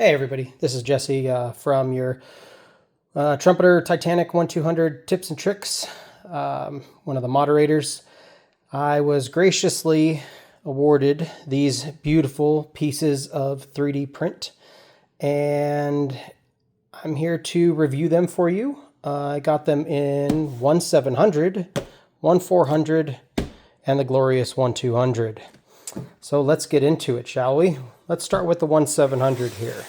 Hey everybody, this is Jesse from your Trumpeter Titanic 1200 Tips and Tricks, one of the moderators. I was graciously awarded these beautiful pieces of 3D print, and I'm here to review them for you. I got them in 1700, 1400, and the glorious 1200. So let's get into it, shall we? Let's start with the 1700 here.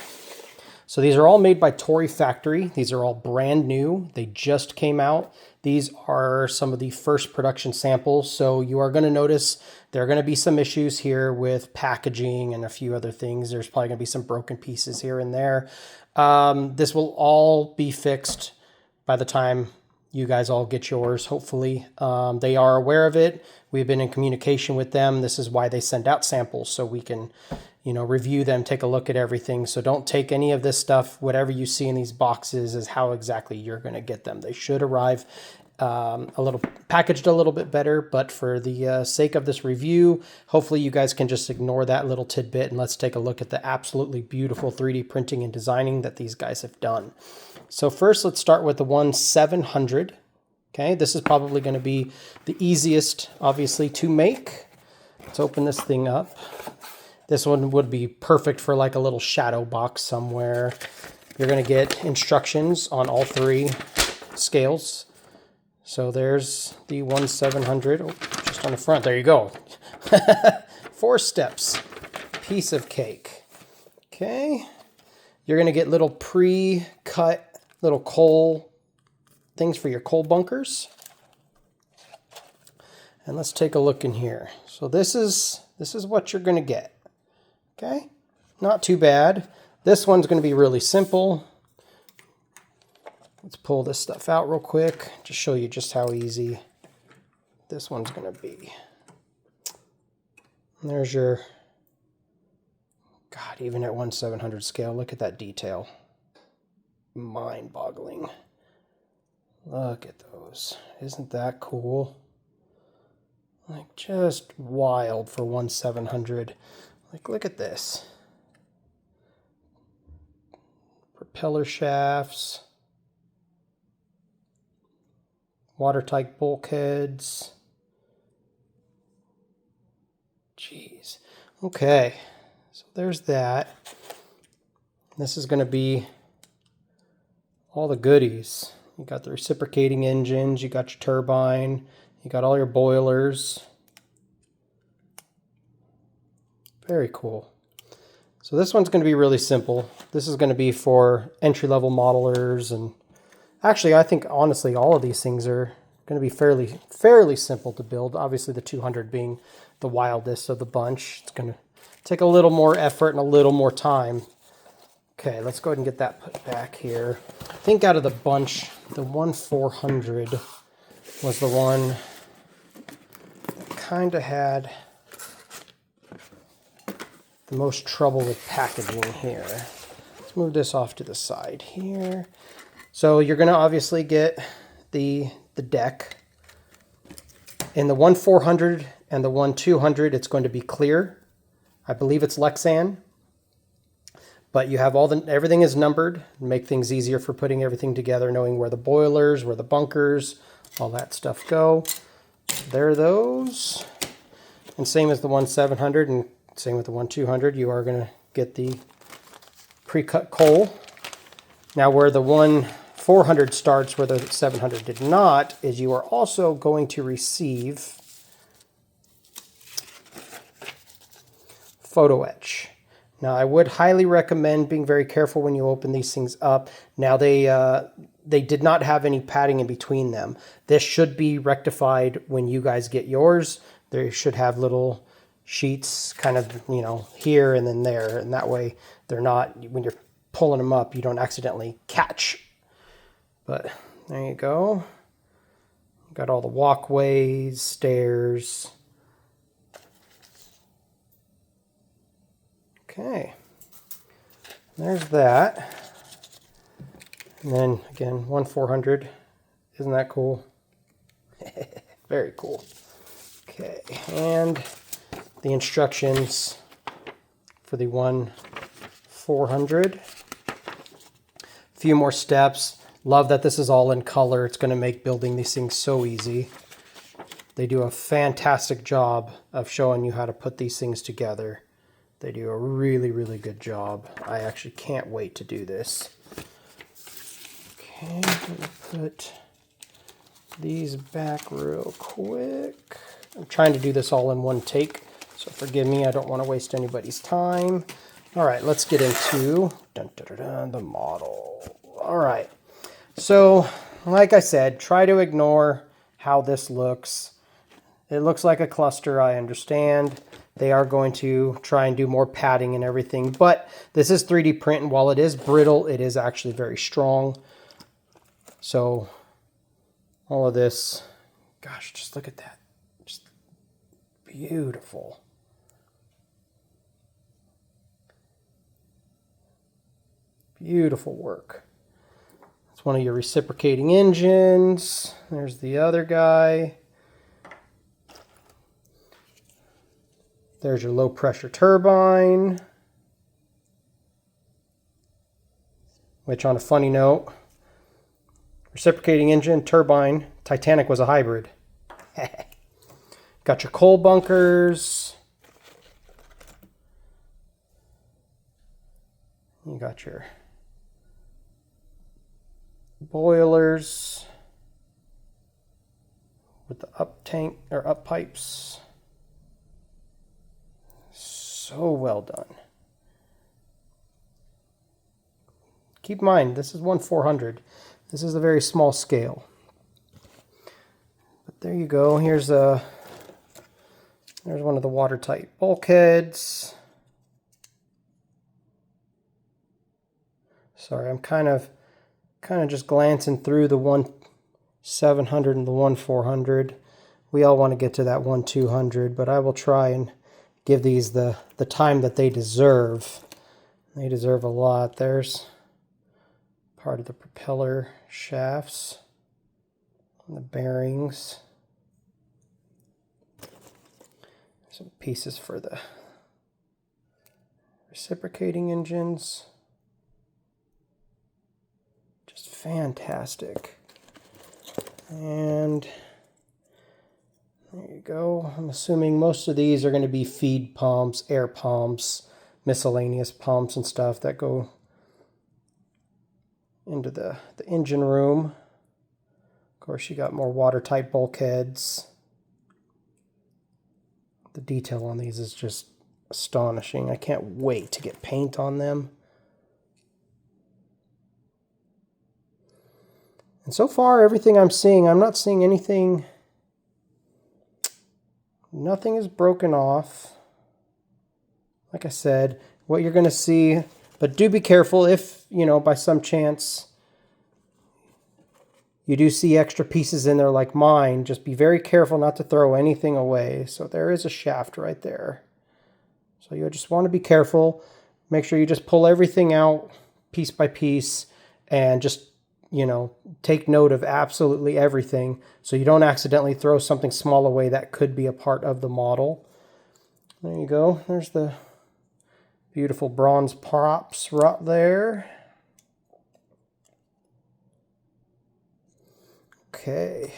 So these are all made by Tori Factory. These are all brand new. They just came out. These are some of the first production samples. So you are going to notice there are going to be some issues here with packaging and a few other things. There's probably going to be some broken pieces here and there. This will all be fixed by the time you guys all get yours, hopefully. They are aware of it. We've been in communication with them. This is why they send out samples, so we can, review them, take a look at everything. So don't take any of this stuff, whatever you see in these boxes is how exactly you're going to get them. They should arrive packaged a little bit better, but for the sake of this review, hopefully you guys can just ignore that little tidbit and let's take a look at the absolutely beautiful 3D printing and designing that these guys have done. So first, let's start with the 1700. Okay, this is probably going to be the easiest, obviously, to make. Let's open this thing up. This one would be perfect for like a little shadow box somewhere. You're going to get instructions on all three scales. So there's the 1700, just on the front. There you go. 4 steps. Piece of cake. Okay. You're going to get little pre-cut little coal things for your coal bunkers. And let's take a look in here. So this is what you're going to get. Okay? Not too bad. This one's going to be really simple. Let's pull this stuff out real quick, just show you just how easy this one's going to be. And there's your, God, even at 1700 scale, look at that detail. Mind-boggling. Look at those. Isn't that cool? Like, just wild for 1700. Like, look at this. Propeller shafts. Watertight bulkheads. Jeez. Okay. So there's that. This is going to be all the goodies. You got the reciprocating engines, you got your turbine, you got all your boilers. Very cool. So this one's going to be really simple. This is going to be for entry-level modelers, and actually I think honestly all of these things are going to be fairly simple to build. Obviously the 200 being the wildest of the bunch. It's going to take a little more effort and a little more time. Okay, let's go ahead and get that put back here. I think out of the bunch, the 1400 was the one that kind of had the most trouble with packaging here. Let's move this off to the side here. So you're going to obviously get the deck. In the 1400 and the 1200, it's going to be clear. I believe it's Lexan. But you have everything is numbered, make things easier for putting everything together, knowing where the boilers, where the bunkers, all that stuff go. There are those. And same as the 1700 and same with the 1200, you are going to get the pre-cut coal. Now where the 1400 starts, where the 700 did not, is you are also going to receive photo etch. Now, I would highly recommend being very careful when you open these things up. Now, they did not have any padding in between them. This should be rectified when you guys get yours. They should have little sheets kind of, here and then there. And that way, they're not, when you're pulling them up, you don't accidentally catch. But there you go. Got all the walkways, stairs. Okay, there's that. And then again, 1400. Isn't that cool? Very cool. Okay, and the instructions for the 1 400. A few more steps. Love that this is all in color. It's going to make building these things so easy. They do a fantastic job of showing you how to put these things together. They do a really, really good job. I actually can't wait to do this. Okay, I'm going to put these back real quick. I'm trying to do this all in one take, so forgive me. I don't want to waste anybody's time. All right, let's get into the model. All right, so like I said, try to ignore how this looks. It looks like a cluster, I understand. They are going to try and do more padding and everything, but this is 3D print, and while it is brittle, it is actually very strong. So all of this, gosh, just look at that. Just beautiful. Beautiful work. It's one of your reciprocating engines. There's the other guy. There's your low pressure turbine. Which, on a funny note, reciprocating engine, turbine, Titanic was a hybrid. Got your coal bunkers. You got your boilers with the up tank or up pipes. So well done. Keep in mind, this is 1/400. This is a very small scale. But there you go. Here's one of the watertight bulkheads. Sorry, I'm kind of just glancing through the 1/700 and the 1/400. We all want to get to that 1/200, but I will try and give these the time that they deserve. They deserve a lot. There's part of the propeller shafts and the bearings. Some pieces for the reciprocating engines. Just fantastic. And there you go. I'm assuming most of these are going to be feed pumps, air pumps, miscellaneous pumps and stuff that go into the engine room. Of course, you got more watertight bulkheads. The detail on these is just astonishing. I can't wait to get paint on them. And so far, everything I'm seeing, I'm not seeing anything. Nothing is broken off. Like I said, what you're going to see, but do be careful if, by some chance you do see extra pieces in there like mine. Just be very careful not to throw anything away. So there is a shaft right there. So you just want to be careful. Make sure you just pull everything out piece by piece and just take note of absolutely everything so you don't accidentally throw something small away that could be a part of the model. There you go. There's the beautiful bronze props right there. Okay.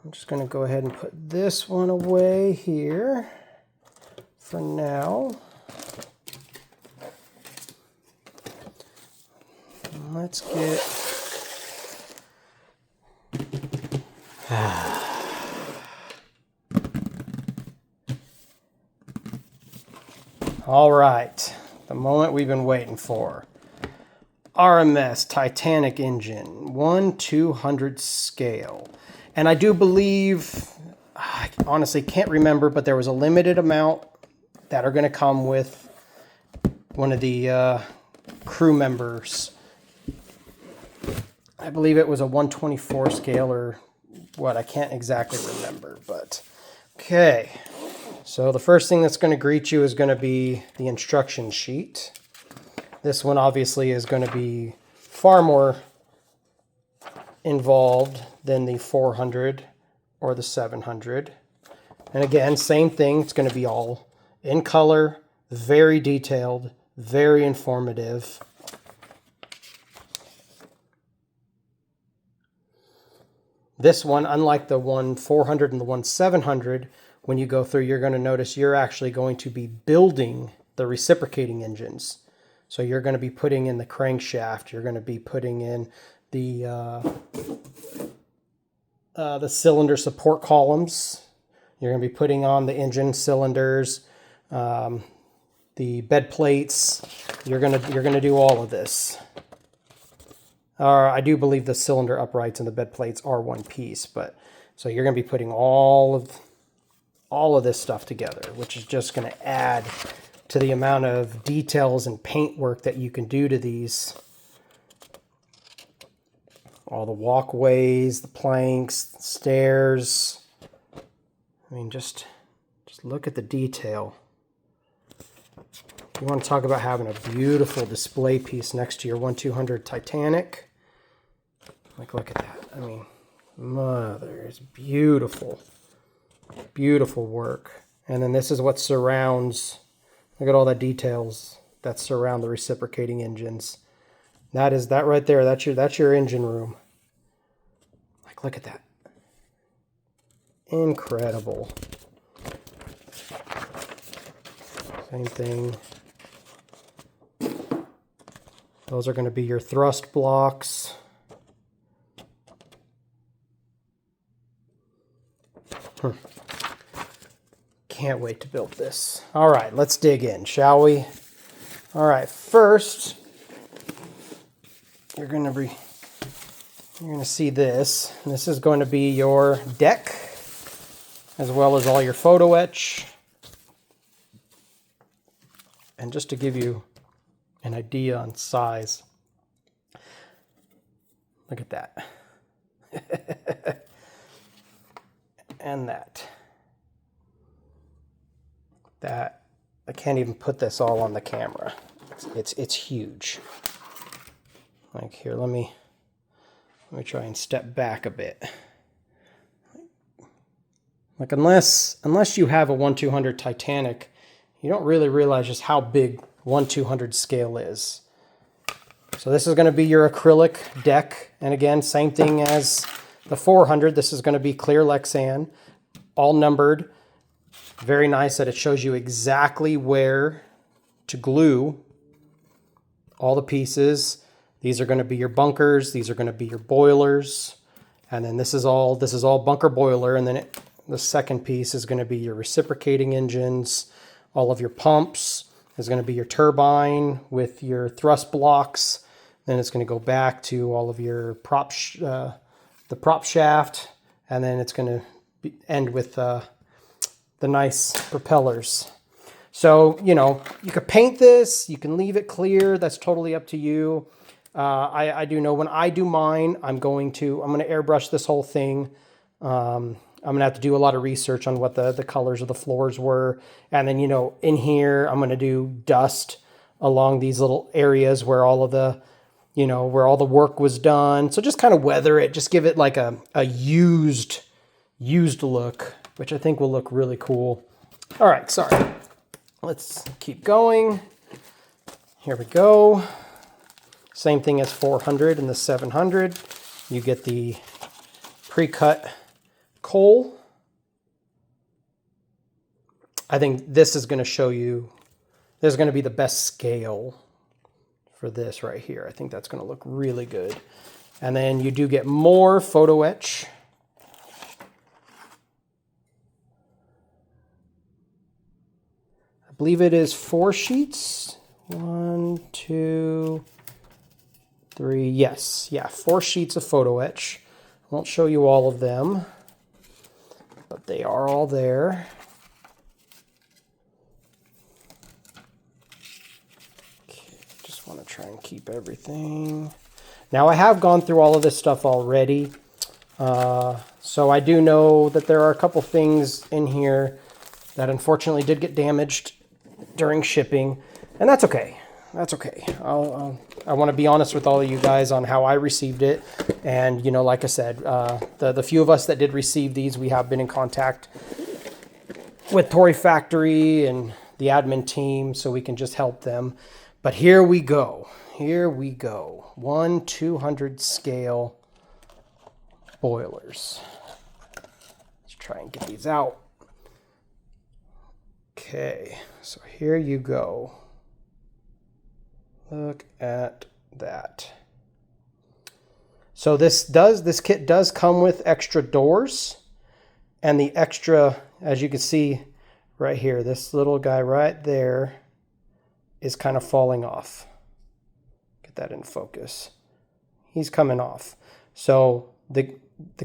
I'm just going to go ahead and put this one away here for now. Let's get... All right, the moment we've been waiting for. R.M.S. Titanic engine, 1/200 scale. And I do believe, I honestly can't remember, but there was a limited amount that are going to come with one of the crew members. I believe it was a 1/24 scale or what, I can't exactly remember, but okay. So the first thing that's going to greet you is going to be the instruction sheet. This one obviously is going to be far more involved than the 400 or the 700. And again, same thing. It's going to be all in color, very detailed, Very informative. This one, unlike the one 400 and the one 700, when you go through, you're going to notice you're actually going to be building the reciprocating engines. So you're going to be putting in the crankshaft. You're going to be putting in the cylinder support columns. You're going to be putting on the engine cylinders, the bed plates. You're gonna do all of this. I do believe the cylinder uprights and the bed plates are one piece, but so you're going to be putting all of this stuff together, which is just going to add to the amount of details and paint work that you can do to these. All the walkways, the planks, the stairs. I mean, just look at the detail. You want to talk about having a beautiful display piece next to your 1200 Titanic. Like, look at that. I mean, mother, it's beautiful. Beautiful work. And then this is what surrounds, look at all the details that surround the reciprocating engines. That right there, that's your engine room. Like, look at that. Incredible. Same thing. Those are going to be your thrust blocks. Can't wait to build this. All right, let's dig in, shall we? All right, first, you're going to see this. This is going to be your deck, as well as all your photo etch. And just to give you an idea on size, look at that. And that I can't even put this all on the camera. It's huge. Like, here, let me try and step back a bit. Like, unless you have a 1200 Titanic, you don't really realize just how big 1/200 scale is. So this is going to be your acrylic deck, and again, same thing as the 400. This is going to be clear Lexan, all numbered. Very nice that it shows you exactly where to glue all the pieces. These are going to be your bunkers. These are going to be your boilers, and then this is all bunker boiler, and then the second piece is going to be your reciprocating engines. All of your pumps is going to be your turbine with your thrust blocks. Then it's going to go back to all of your the prop shaft, and then it's going to end with the nice propellers. So, you know, you could paint this, you can leave it clear. That's totally up to you. I do know when I do mine, I'm going to airbrush this whole thing. I'm going to have to do a lot of research on what the colors of the floors were. And then, you know, in here, I'm going to do dust along these little areas where all of the, you know, where all the work was done. So just kind of weather it, just give it like a used look, which I think will look really cool. All right, sorry. Let's keep going. Here we go. Same thing as 400 and the 700. You get the pre-cut coal. I think this is going to show you, this is going to be the best scale for this right here. I think that's going to look really good. And then you do get more photo etch. I believe it is 4 sheets. 1, 2, 3. Yes. Yeah, 4 sheets of photo etch. I won't show you all of them, but they are all there. Okay, just want to try and keep everything. Now, I have gone through all of this stuff already, so I do know that there are a couple things in here that unfortunately did get damaged during shipping, and that's okay. That's okay. I want to be honest with all of you guys on how I received it. And, you know, like I said, the few of us that did receive these, we have been in contact with Tori Factory, and the admin team so we can just help them. But here we go. Here we go. 1/200 scale boilers. Let's try and get these out. Okay, so here you go. Look at that. So this kit does come with extra doors, and the extra, as you can see right here, this little guy right there is kind of falling off. Get that in focus. He's coming off. So the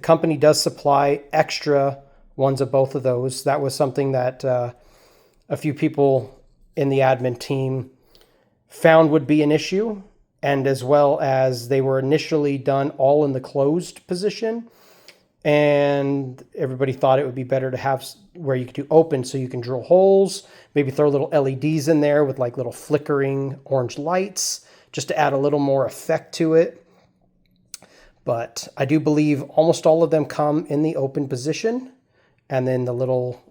company does supply extra ones of both of those. That was something that a few people in the admin team found would be an issue, and as well as they were initially done all in the closed position, and everybody thought it would be better to have where you could do open so you can drill holes, maybe throw little LEDs in there with like little flickering orange lights just to add a little more effect to it. But I do believe almost all of them come in the open position, and then the little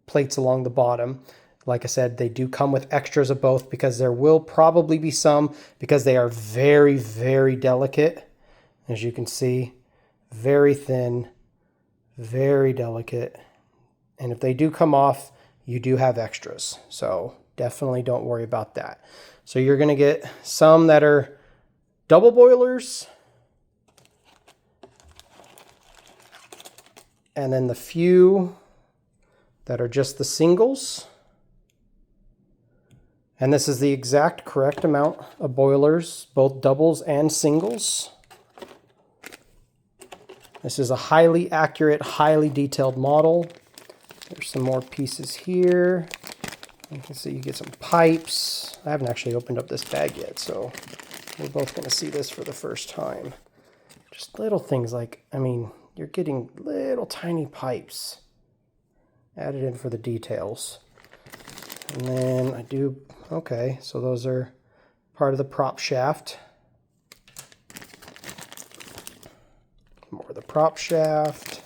plates along the bottom. Like I said, they do come with extras of both because there will probably be some, because they are very, very delicate. As you can see, very thin, very delicate. And if they do come off, you do have extras. So definitely don't worry about that. So you're going to get some that are double boilers, and then the few that are just the singles. And this is the exact correct amount of boilers, both doubles and singles. This is a highly accurate, highly detailed model. There's some more pieces here. You can see you get some pipes. I haven't actually opened up this bag yet, so we're both going to see this for the first time. Just little things like, I mean, you're getting little tiny pipes added in for the details. And then okay, so those are part of the prop shaft. More of the prop shaft.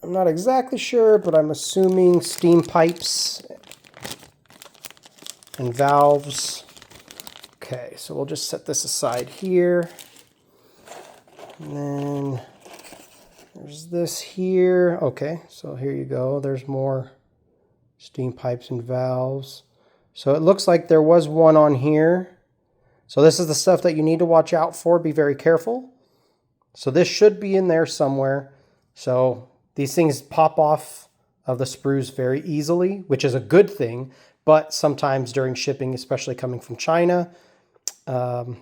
I'm not exactly sure, but I'm assuming steam pipes and valves. Okay, so we'll just set this aside here. And then there's this here. Okay, so here you go. There's more steam pipes and valves. So it looks like there was one on here. So this is the stuff that you need to watch out for. Be very careful. So this should be in there somewhere. So these things pop off of the sprues very easily, which is a good thing. But sometimes during shipping, especially coming from China,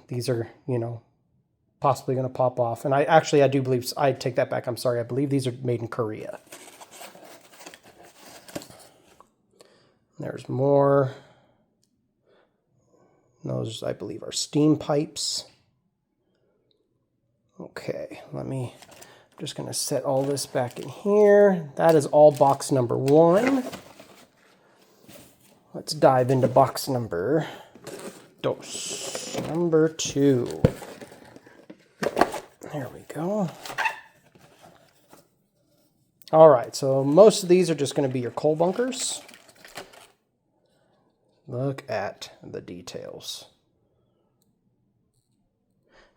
these are, possibly going to pop off. And I do believe, I take that back. I'm sorry. I believe these are made in Korea. There's more. Those, I believe, are steam pipes. Okay, I'm just going to set all this back in here. That is all box number 1. Let's dive into box number 2. There we go. All right, so most of these are just going to be your coal bunkers. Look at the details.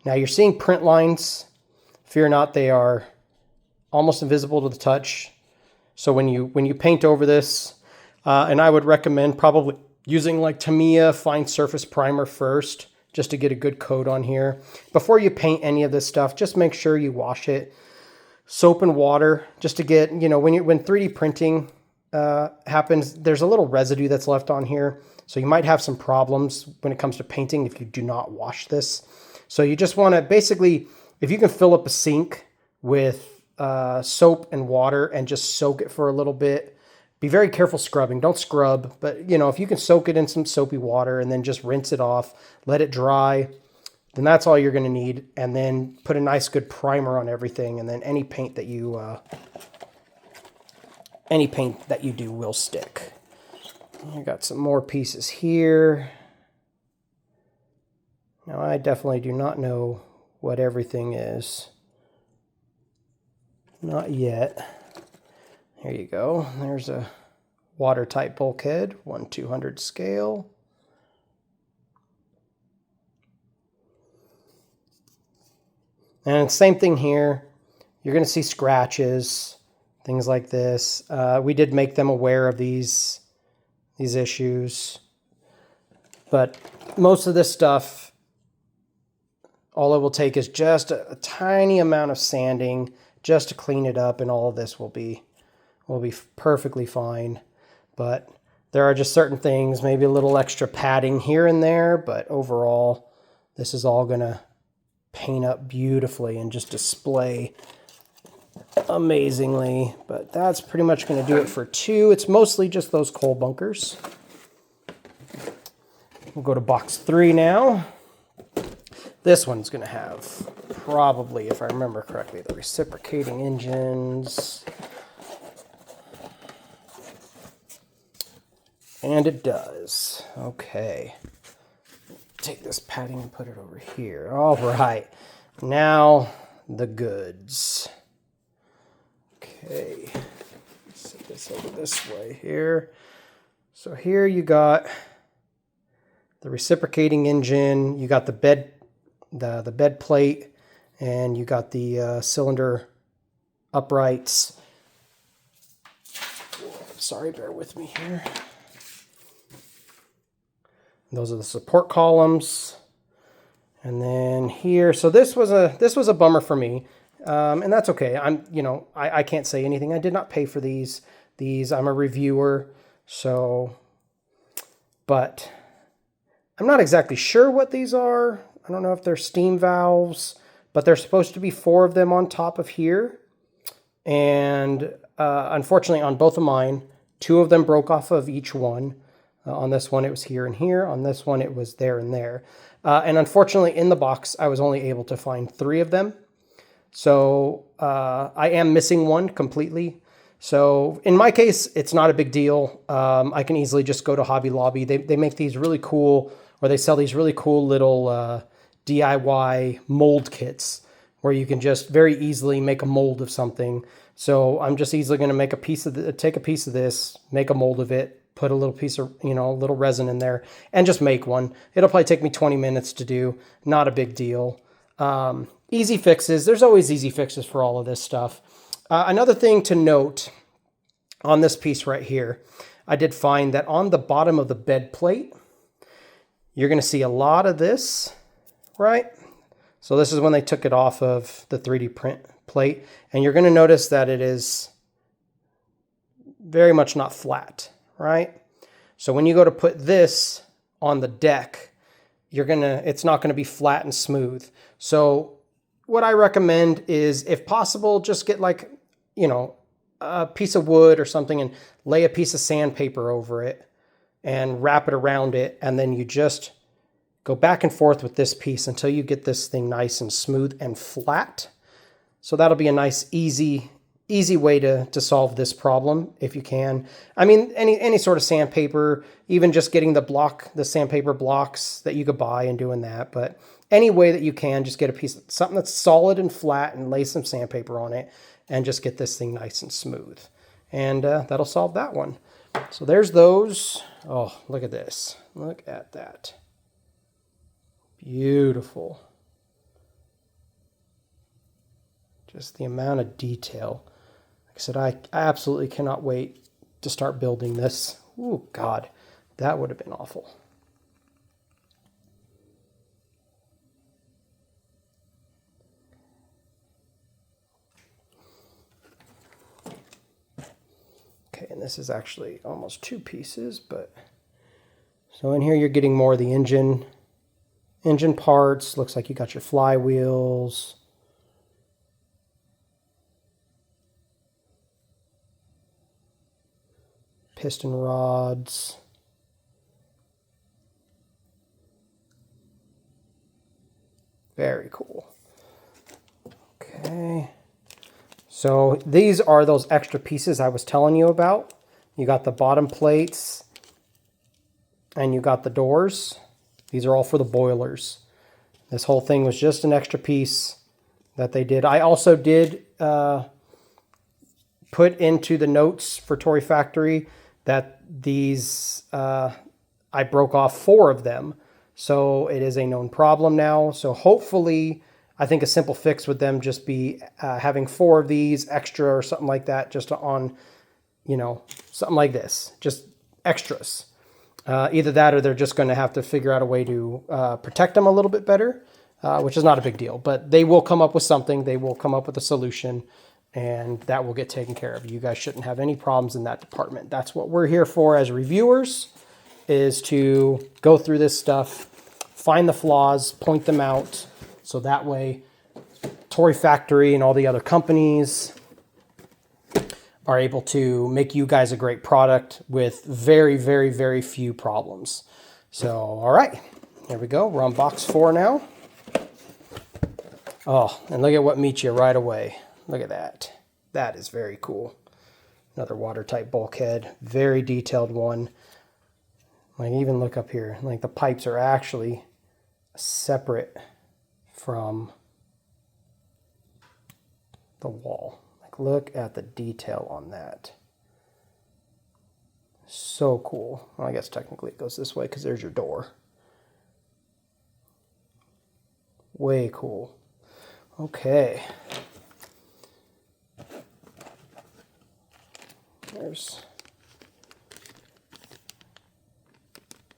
Now you're seeing print lines. Fear not, they are almost invisible to the touch. So when you paint over this, and I would recommend probably using like Tamiya fine surface primer first, just to get a good coat on here. Before you paint any of this stuff, just make sure you wash it. Soap and water, just to get, when 3D printing happens, there's a little residue that's left on here. So you might have some problems when it comes to painting if you do not wash this. So you just want to basically, if you can fill up a sink with soap and water and just soak it for a little bit. Be very careful scrubbing. Don't scrub, but if you can soak it in some soapy water and then just rinse it off, let it dry, then that's all you're going to need. And then put a nice good primer on everything, and then any paint that you do will stick. I got some more pieces here. Now I definitely do not know what everything is. Not yet. Here you go. There's a watertight bulkhead, 1/200 scale. And same thing here. You're going to see scratches, things like this. We did make them aware of these issues. But most of this stuff, all it will take is just a tiny amount of sanding just to clean it up, and all of this will be perfectly fine. But there are just certain things, maybe a little extra padding here and there, but overall, this is all going to paint up beautifully and just display amazingly. But that's pretty much going to do it for 2. It's mostly just those coal bunkers. We'll go to box 3 now. This one's going to have probably, if I remember correctly, the reciprocating engines. And it does. Okay. Take this padding and put it over here. All right. Now the goods. Okay. Set this over this way here. So here you got the reciprocating engine. You got the bed plate, and you got the cylinder uprights. Sorry, bear with me here. Those are the support columns. And then here, so this was a bummer for me. And that's okay. I can't say anything. I did not pay for these. I'm a reviewer, so, but I'm not exactly sure what these are. I don't know if they're steam valves, but there's supposed to be 4 of them on top of here. And unfortunately on both of mine, 2 of them broke off of each one. On this one, it was here and here. On this one, it was there and there. And unfortunately, in the box, I was only able to find 3 of them. So I am missing one completely. So in my case, it's not a big deal. I can easily just go to Hobby Lobby. They make these really cool, or they sell these really cool little DIY mold kits where you can just very easily make a mold of something. So I'm just easily going to take a piece of this, make a mold of it, put a little piece of, a little resin in there, and just make one. It'll probably take me 20 minutes to do. Not a big deal. Easy fixes. There's always easy fixes for all of this stuff. Another thing to note on this piece right here, I did find that on the bottom of the bed plate, you're going to see a lot of this, right? So this is when they took it off of the 3D print plate, and you're going to notice that it is very much not flat, right? So when you go to put this on the deck, it's not going to be flat and smooth. So what I recommend is, if possible, just get a piece of wood or something and lay a piece of sandpaper over it and wrap it around it. And then you just go back and forth with this piece until you get this thing nice and smooth and flat. So that'll be a nice, easy way to solve this problem if you can. I mean, any sort of sandpaper, even just getting the sandpaper blocks that you could buy and doing that. But any way that you can, just get a piece of something that's solid and flat and lay some sandpaper on it and just get this thing nice and smooth. And that'll solve that one. So there's those. Oh, look at this. Look at that. Beautiful. Just the amount of detail. Like I said, I absolutely cannot wait to start building this. Oh, God, that would have been awful. Okay, and this is actually almost 2 pieces, but so in here you're getting more of the engine parts. Looks like you got your flywheels. Piston rods. Very cool. Okay. So these are those extra pieces I was telling you about. You got the bottom plates and you got the doors. These are all for the boilers. This whole thing was just an extra piece that they did. I also did put into the notes for Tori Factory that these, I broke off 4 of them. So it is a known problem now. So hopefully, I think a simple fix would them just be having 4 of these extra or something like that, just on, you know, something like this, just extras. Either that or they're just going to have to figure out a way to protect them a little bit better, which is not a big deal. But they will come up with something. They will come up with a solution, and that will get taken care of. You guys shouldn't have any problems in that department. That's what we're here for as reviewers, is to go through this stuff, find the flaws, point them out, so that way Tori Factory and all the other companies are able to make you guys a great product with very, very, very few problems. So, all right, here we go. We're on box 4 now. Oh, and look at what meets you right away. Look at that. That is very cool. Another watertight bulkhead, very detailed one. Like, even look up here, like the pipes are actually separate from the wall. Like, look at the detail on that. So cool. Well, I guess technically it goes this way because there's your door. Way cool. Okay. There's,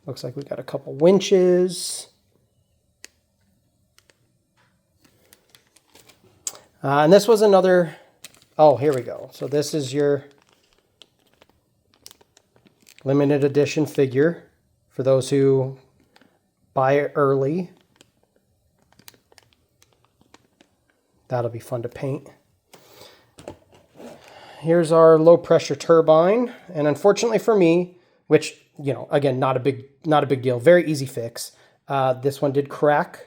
looks like we got a couple winches. And this was another, oh, here we go. So this is your limited edition figure for those who buy it early. That'll be fun to paint. Here's our low pressure turbine. And unfortunately for me, which, you know, again, not a big deal, very easy fix. This one did crack,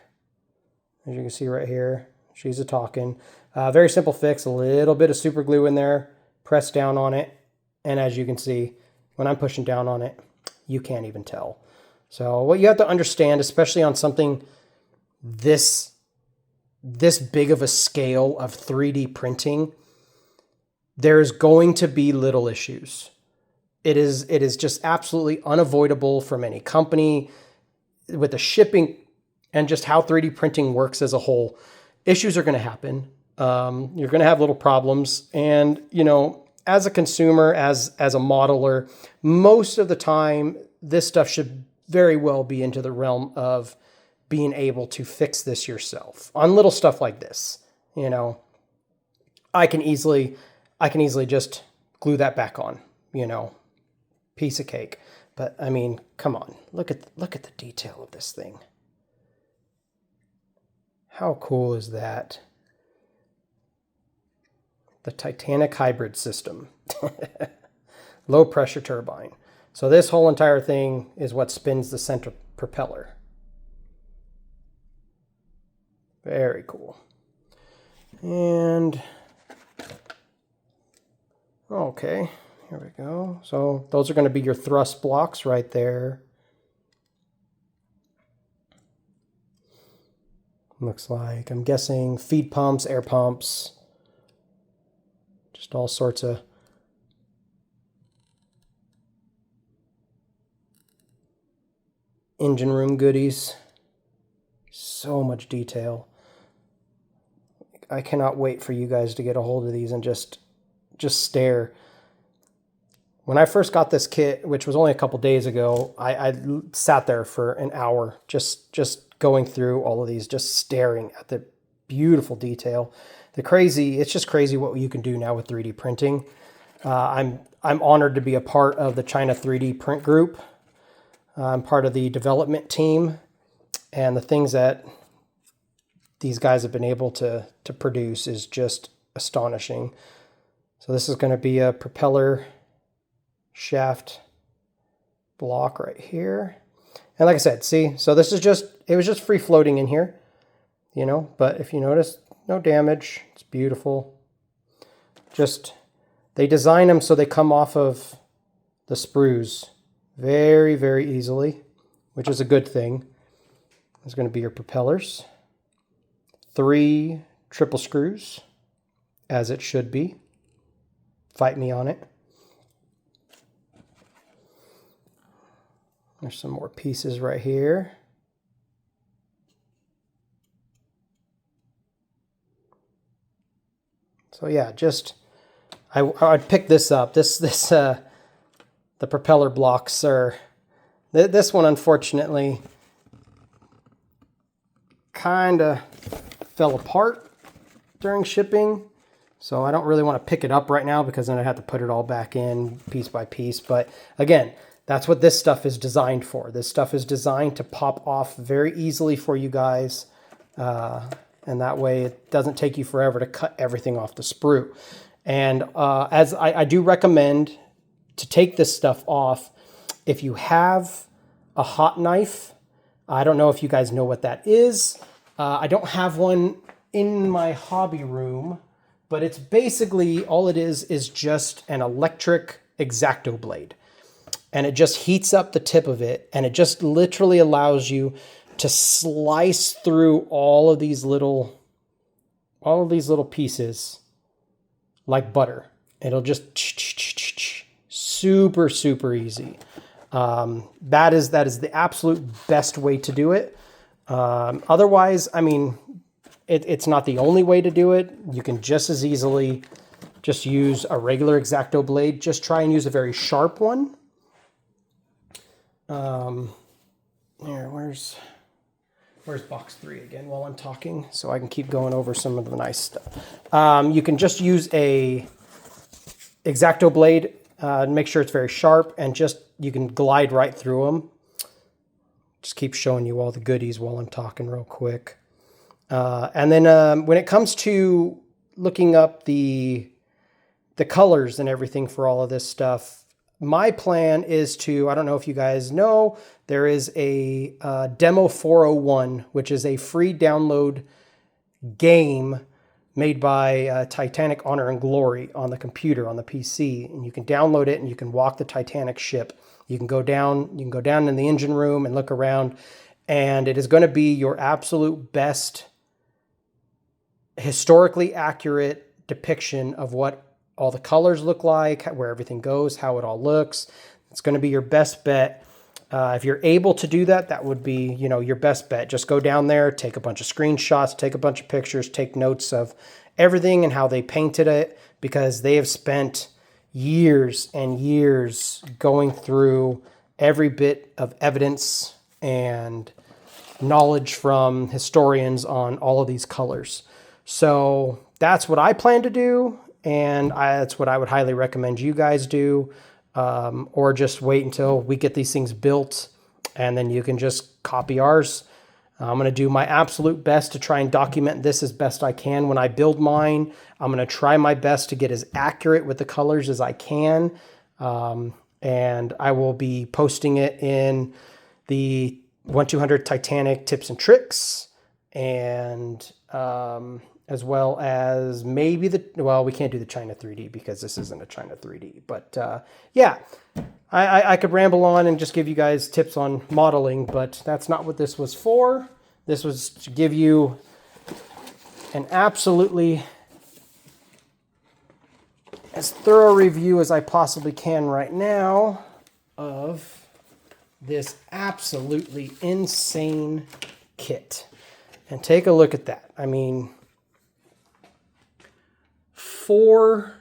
as you can see right here. She's a talking. Very simple fix, a little bit of super glue in there, press down on it, and as you can see, when I'm pushing down on it, you can't even tell. So what you have to understand, especially on something this big of a scale of 3D printing, there's going to be little issues. It is just absolutely unavoidable from any company with the shipping and just how 3D printing works as a whole. Issues are going to happen. You're going to have little problems. And, you know, as a consumer, as a modeler, most of the time, this stuff should very well be into the realm of being able to fix this yourself on little stuff like this. You know, I can easily just glue that back on, you know, piece of cake. But I mean, come on, look at the detail of this thing. How cool is that? The Titanic hybrid system. Low pressure turbine. So this whole entire thing is what spins the center propeller. Very cool. And okay, here we go. So those are going to be your thrust blocks right there. Looks like, I'm guessing, feed pumps, air pumps, just all sorts of engine room goodies. So much detail. I cannot wait for you guys to get a hold of these and just stare. When I first got this kit, which was only a couple days ago, I sat there for an hour just going through all of these, just staring at the beautiful detail. It's just crazy what you can do now with 3D printing. I'm honored to be a part of the China 3D print group. I'm part of the development team, and the things that these guys have been able to produce is just astonishing. So this is going to be a propeller shaft block right here. And like I said, see, so this is it was just free floating in here, you know, but if you notice, no damage. It's beautiful. They design them so they come off of the sprues very, very easily, which is a good thing. is going to be your propellers. 3 triple screws, as it should be. Fight me on it. There's some more pieces right here. So yeah, just I'd pick this up. The propeller blocks are this one unfortunately kind of fell apart during shipping. So I don't really want to pick it up right now because then I have to put it all back in piece by piece. But again, that's what this stuff is designed for. This stuff is designed to pop off very easily for you guys. And that way it doesn't take you forever to cut everything off the sprue. And as I do recommend to take this stuff off, if you have a hot knife, I don't know if you guys know what that is. I don't have one in my hobby room, but it's basically all it is just an electric X-Acto blade. And it just heats up the tip of it, and it just literally allows you to slice through all of these little pieces like butter. It'll just super, super easy. That is the absolute best way to do it. Otherwise, I mean, it's not the only way to do it. You can just as easily just use a regular X-Acto blade. Just try and use a very sharp one. Where's box 3 again while I'm talking, so I can keep going over some of the nice stuff. You can just use a X-Acto blade, make sure it's very sharp, and just you can glide right through them. Just keep showing you all the goodies while I'm talking real quick. And then when it comes to looking up the colors and everything for all of this stuff, my plan is to, I don't know if you guys know, there is a Demo 401, which is a free download game made by Titanic Honor and Glory on the computer, on the PC. And you can download it and you can walk the Titanic ship. You can go down in the engine room and look around, and it is going to be your absolute best historically accurate depiction of what all the colors look like, where everything goes, how it all looks. It's going to be your best bet. If you're able to do that, that would be, your best bet. Just go down there, take a bunch of screenshots, take a bunch of pictures, take notes of everything and how they painted it, because they have spent years and years going through every bit of evidence and knowledge from historians on all of these colors. So that's what I plan to do. And that's what I would highly recommend you guys do, or just wait until we get these things built and then you can just copy ours. I'm going to do my absolute best to try and document this as best I can when I build mine. I'm going to try my best to get as accurate with the colors as I can. And I will be posting it in the 1-200 Titanic tips and tricks, and as well as maybe we can't do the China 3D because this isn't a China 3D. But yeah, I could ramble on and just give you guys tips on modeling, but that's not what this was for. This was to give you an absolutely as thorough review as I possibly can right now of this absolutely insane kit. And take a look at that. I mean, 4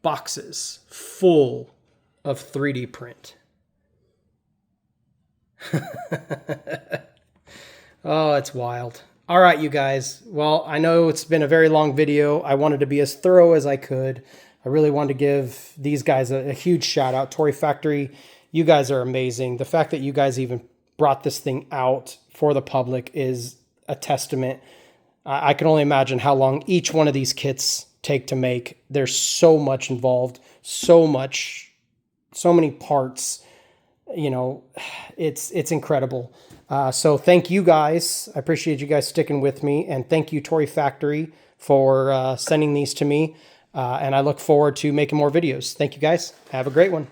boxes full of 3D print. Oh, it's wild. All right, you guys. Well, I know it's been a very long video. I wanted to be as thorough as I could. I really wanted to give these guys a huge shout out. Tori Factory, you guys are amazing. The fact that you guys even brought this thing out for the public is a testament. I can only imagine how long each one of these kits take to make. There's so much involved, so many parts. It's incredible. So thank you guys. I appreciate you guys sticking with me, and thank you, Tori Factory, for sending these to me. And I look forward to making more videos. Thank you guys. Have a great one.